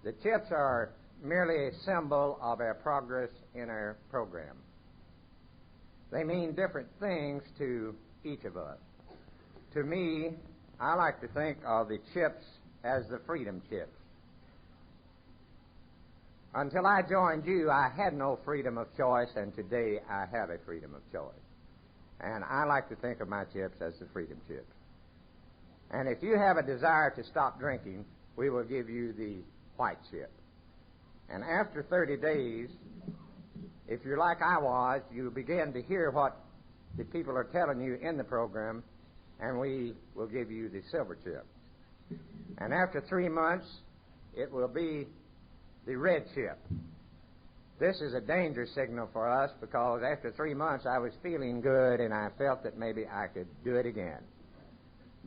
F: The chips are merely a symbol of our progress in our program. They mean different things to each of us. To me, I like to think of the chips as the freedom chips. Until I joined you, I had no freedom of choice, and today I have a freedom of choice. And I like to think of my chips as the freedom chips. And if you have a desire to stop drinking, we will give you the white chip. And after 30 days, if you're like I was, you'll begin to hear what the people are telling you in the program, and we will give you the silver chip. And after 3 months, it will be the red chip. This is a danger signal for us because after 3 months I was feeling good and I felt that maybe I could do it again.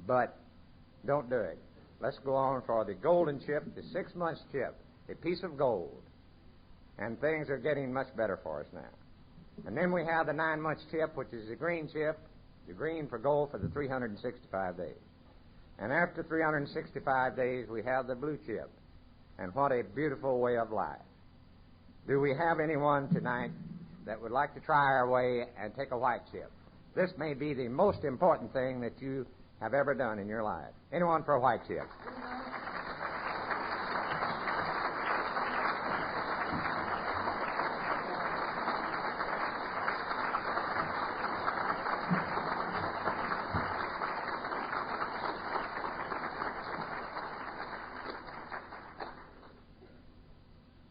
F: But don't do it. Let's go on for the golden chip, the 6 months chip, a piece of gold. And things are getting much better for us now. And then we have the 9 months chip, which is the green chip, the green for gold for the 365 days. And after 365 days, we have the blue chip. And what a beautiful way of life. Do we have anyone tonight that would like to try our way and take a white chip? This may be the most important thing that you have ever done in your life. Anyone for a white chip?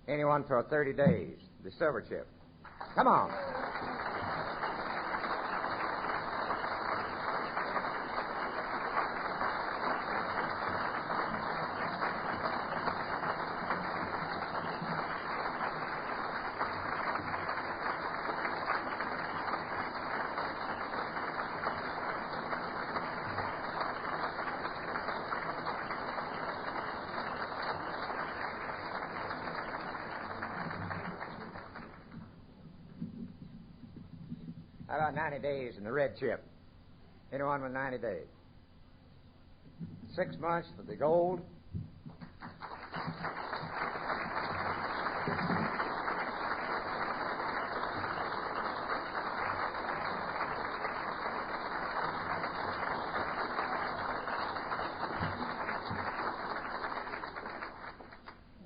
F: Anyone for 30 days? The silver chip. Come on. How about 90 days in the red chip? Anyone with 90 days? 6 months for the gold.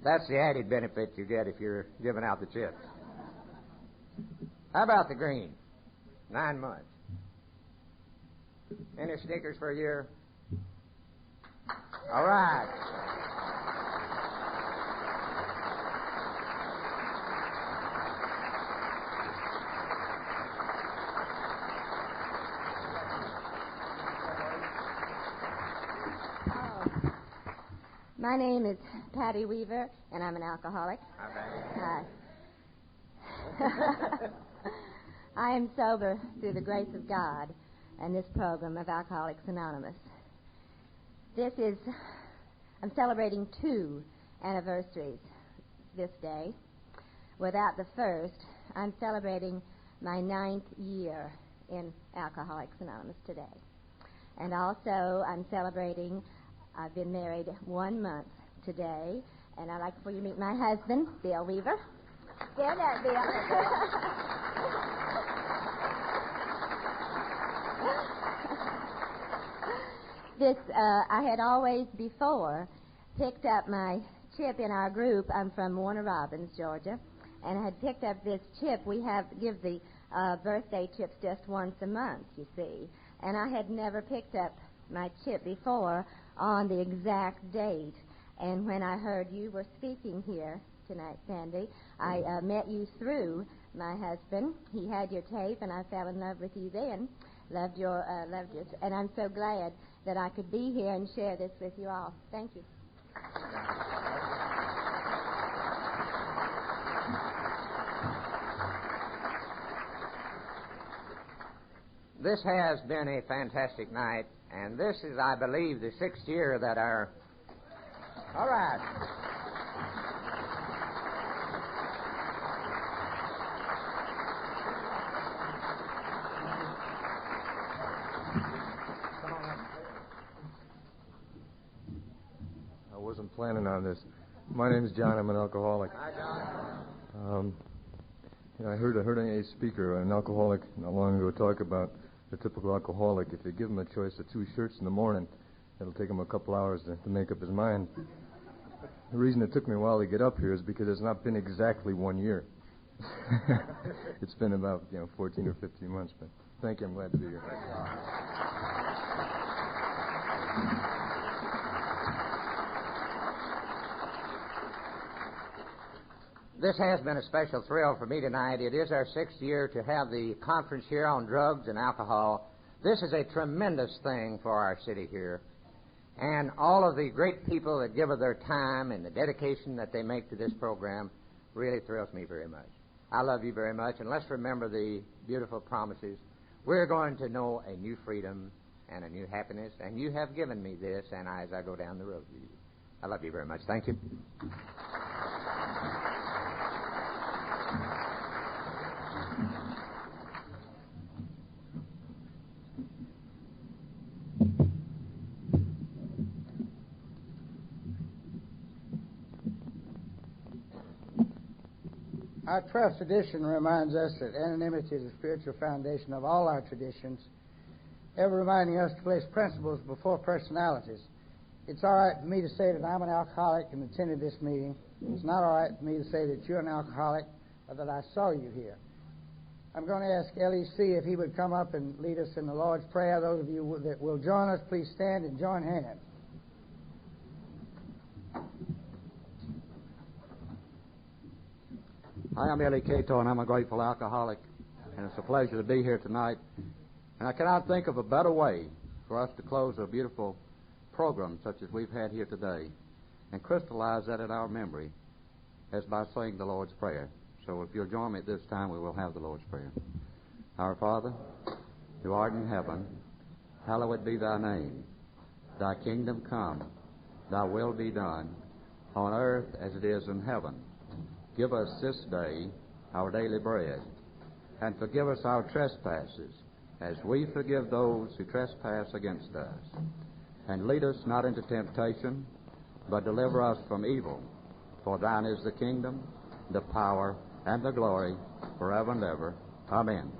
F: That's the added benefit you get if you're giving out the chips. How about the green? 9 months. Any sneakers for a year? All right.
G: My name is Patty Weaver, and I'm an alcoholic. I am sober through the grace of God and this program of Alcoholics Anonymous. I'm celebrating 2 anniversaries this day. Without the first, I'm celebrating my 9th year in Alcoholics Anonymous today. And also, I'm celebrating, I've been married 1 month today, and I'd like for you to meet my husband, Bill Weaver. Stand up, Bill. I had always before picked up my chip in our group. I'm from Warner Robins, Georgia, and I had picked up this chip. We give the birthday chips just once a month, you see. And I had never picked up my chip before on the exact date. And when I heard you were speaking here tonight, Sandy, I met you through my husband. He had your tape, and I fell in love with you then. Loved your, and I'm so glad that I could be here and share this with you all. Thank you.
F: This has been a fantastic night, and this is, I believe, the 6th year that our... All right.
H: I wasn't planning on this. My name is John. I'm an alcoholic.
F: Hi, John.
H: I heard a speaker, an alcoholic, not long ago, talk about the typical alcoholic. If you give him a choice of 2 shirts in the morning, It'll take him a couple hours to make up his mind. The reason it took me a while to get up here is because it's not been exactly 1 year. It's been about 14 or 15 months, but thank you. I'm glad to be here.
F: This has been a special thrill for me tonight. It is our 6th year to have the conference here on drugs and alcohol. This is a tremendous thing for our city here. And all of the great people that give of their time and the dedication that they make to this program really thrills me very much. I love you very much, and let's remember the beautiful promises. We're going to know a new freedom and a new happiness, and you have given me this, and as I go down the road with you. I love you very much. Thank you.
A: Our 12th tradition reminds us that anonymity is the spiritual foundation of all our traditions, ever reminding us to place principles before personalities. It's all right for me to say that I'm an alcoholic and attended this meeting. It's not all right for me to say that you're an alcoholic or that I saw you here. I'm going to ask LEC if he would come up and lead us in the Lord's Prayer. Those of you that will join us, please stand and join hands.
I: Hi, I'm Ellie Cato, and I'm a grateful alcoholic, and it's a pleasure to be here tonight. And I cannot think of a better way for us to close a beautiful program such as we've had here today and crystallize that in our memory as by saying the Lord's Prayer. So if you'll join me at this time, we will have the Lord's Prayer. Our Father, who art in heaven, hallowed be thy name. Thy kingdom come, thy will be done, on earth as it is in heaven. Give us this day our daily bread, and forgive us our trespasses, as we forgive those who trespass against us. And lead us not into temptation, but deliver us from evil. For thine is the kingdom, the power, and the glory, forever and ever. Amen.